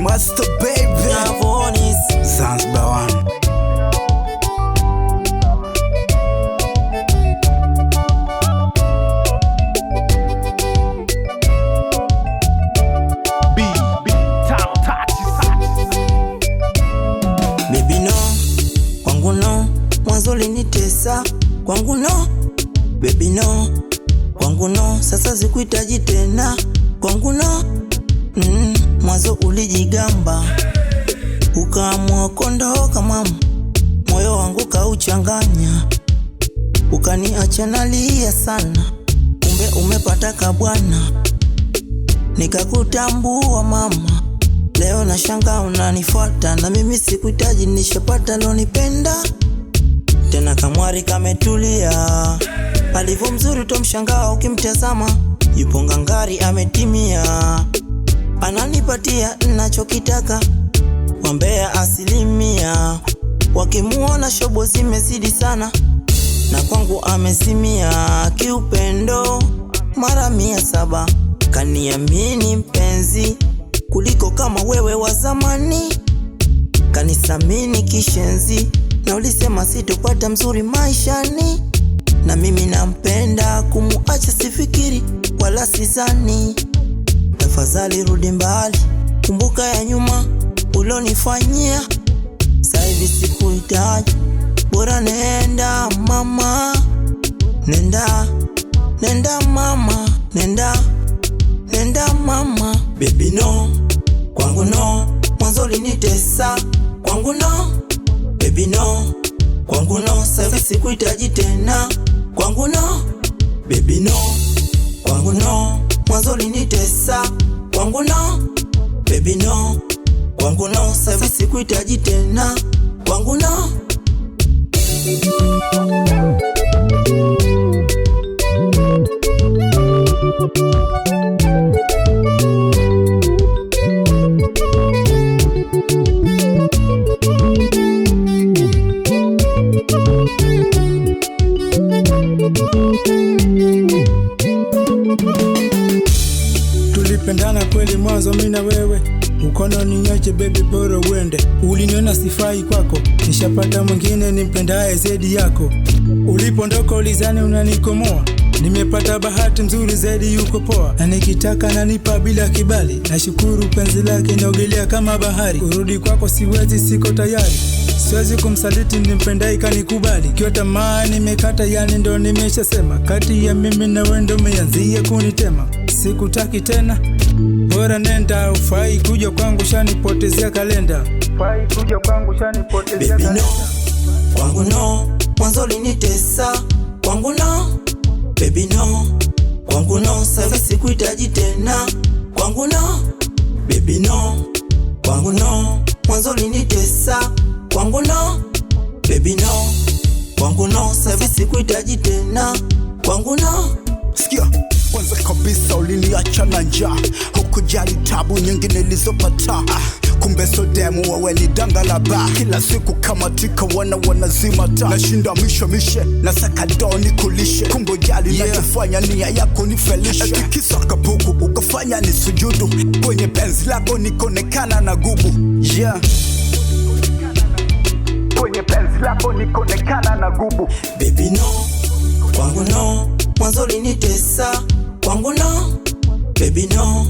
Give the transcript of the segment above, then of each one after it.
Master baby Zanzibar one. Baby no, kwangu no, mwanzo ulinitesa. Kwangu no, baby no, kwangu no, sasa sikuhitaji tena. Kwangu no, mwanzo ulijigamba, ukaamua kondoka mama, moyo wangu kauchanganya, ukaniacha nalia sana. Kumbe umepata kabwana, nikakutambua mama. Leo nashangaa unanifuata, na mimi sikuhitaji, nishapata lonipenda. Tena kamwari kametulia, alivyo mzuri utomshangaa ukimtazama. Yupo ngangari ametimia, ananipatia ninachokitaka. Wambea asilimia, wakimuona shobo zimezidi sana. Na kwangu amezimia, kiupendo mara 100. Kaniamini mpenzi kuliko kama wewe wa zamani, kanisamini kishenzi, na ulisema sitopata mzuri maishani. Na mimi nampenda, kumuacha sifikiri wala sizani. Tafadhali rudi mbali, kumbuka ya nyuma ulonifanyia. Sasa hivi sikuhitaji, bora nenda mama. Nenda mama, nenda mama. Baby no, kwangu no, mwanzo ulinitesa. Kwangu no, baby no, kwangu no, sasa sikuhitaji tena. Kwangu no, baby no, kwangu no, mwanzo ulinitesa. Kwangu no, baby no, kwangu no, sasa sikuhitaji tena. Kwangu no. Tulipendana kweli mwanzo mimi na wewe, ukono niache baby bora uende. Uliniona sifai kwako, nishapata mwingine nimpendaye zaidi yako. Ulipondoka ulizani unanikomoa, nimepata bahati mzuri zaidi yuko poa. Na nikitaka nanipa bila kibali, nashukuru penzi lake inaogelea kama bahari. Kurudi kwako siwezi, siko tayari, siwezi kumsaliti nimpendaye kanikubali. Kiwa tamaa nimekata, yani ndo nimeshasema, kati ya mimi na wewe ndo umeanzia kunitema. Sikutaki tena, bora nenda, ufai kuja kwangu shanipotezea kalenda. Ufai kuja kwangu shanipotezea kalenda. Baby no, kwangu no, mwanzo ulinitesa. Kwangu no, baby no, kwangu no, sasa sikuhitaji tena. Kwangu no, baby no, kwangu no, mwanzo ulinitesa. Kwangu no, baby no, kwangu no, sasa sikuhitaji tena. Kwangu no. Sikia, kwanza kabisa uliniacha na njaa, hukujali tabu nyingi nilizopata. Kumbe so demu wewe ni danga la ba, kila siku kama tika wanazima taa. Nashinda mishe na saka doni kulishe, kumbe jali nachofanya nia yako nifelishe. Tikisa kabuku ukafanya ni sujudu, kwenye penzi lako nikonekana na gubu. Kwenye penzi lako nikonekana na gubu. Baby no, kwangu no, mwanzo ulinitesa. Kwangu no, baby no,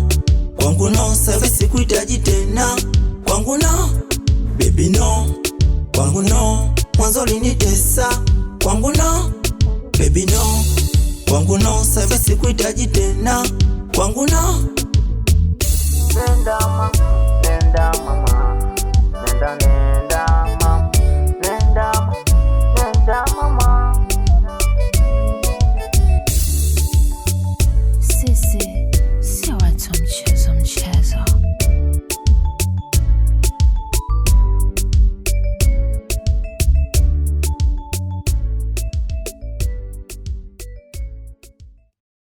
kwangu no, sasa sikuhitaji tena. Kwangu no, baby no, kwangu no, mwanzo ulinitesa. Kwangu no, baby no, kwangu no, sasa sikuhitaji tena. Kwangu no. Nenda mama, nenda mama, nenda.